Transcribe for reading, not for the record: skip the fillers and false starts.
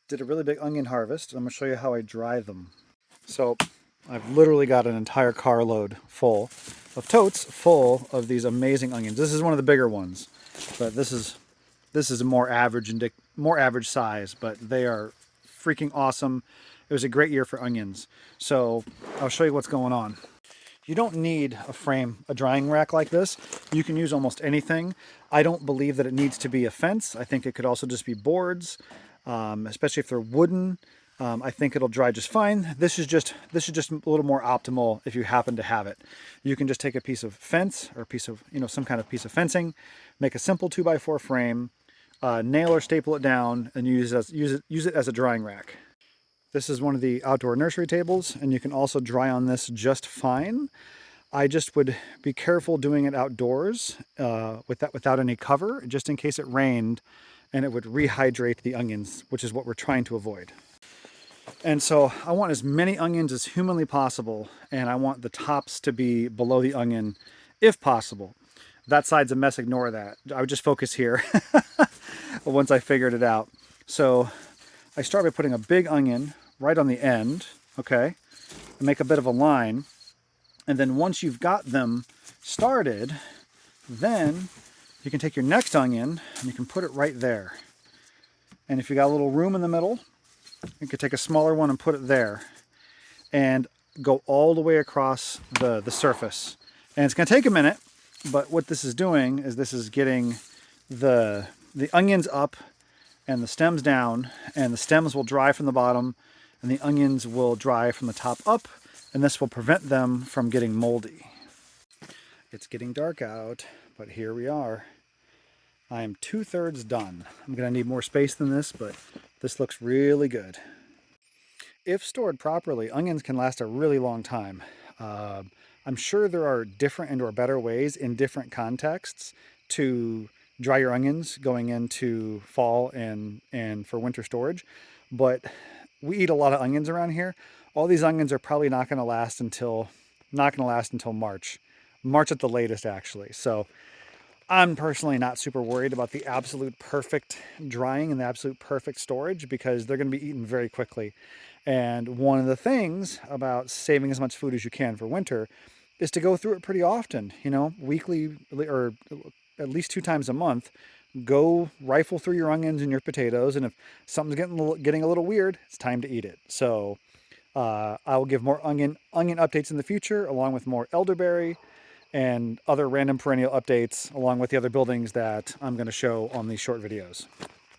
Did a really big onion harvest. I'm gonna show you how I dry them. So I've literally got an entire carload full of totes full of these amazing onions. This is one of the bigger ones, but this is a more average size, but they are freaking awesome. It was a great year for onions. So I'll show you what's going on. You don't need a drying rack like this. You can use almost anything. I don't believe that it needs to be a fence. I think it could also just be boards, especially if they're wooden. I think it'll dry just fine. This is just a little more optimal if you happen to have it. You can just take a piece of fence or a piece of, some kind of piece of fencing, make a simple 2x4 frame, nail or staple it down, and use it as a drying rack. This is one of the outdoor nursery tables, and you can also dry on this just fine. I just would be careful doing it outdoors without any cover, just in case it rained and it would rehydrate the onions, which is what we're trying to avoid. And so I want as many onions as humanly possible, and I want the tops to be below the onion if possible. That side's a mess, ignore that. I would just focus here once I figured it out. So I start by putting a big onion right on the end, okay? And make a bit of a line. And then once you've got them started, then you can take your next onion and you can put it right there. And if you got a little room in the middle, you could take a smaller one and put it there. And go all the way across the surface. And it's gonna take a minute, but what this is doing is this is getting the onions up and the stems down, and the stems will dry from the bottom and the onions will dry from the top up, and this will prevent them from getting moldy. It's getting dark out, but here we are. I am 2/3 done. I'm gonna need more space than this, but this looks really good. If stored properly, onions can last a really long time. I'm sure there are different and or better ways in different contexts to dry your onions going into fall and for winter storage, but we eat a lot of onions around here. All these onions are probably not going to last until March. March at the latest, actually. So I'm personally not super worried about the absolute perfect drying and the absolute perfect storage because they're going to be eaten very quickly. And one of the things about saving as much food as you can for winter is to go through it pretty often, weekly or at least 2 times a month. Go rifle through your onions and your potatoes, and if something's getting a little weird, it's time to eat it. So I will give more onion updates in the future, along with more elderberry and other random perennial updates, along with the other buildings that I'm going to show on these short videos.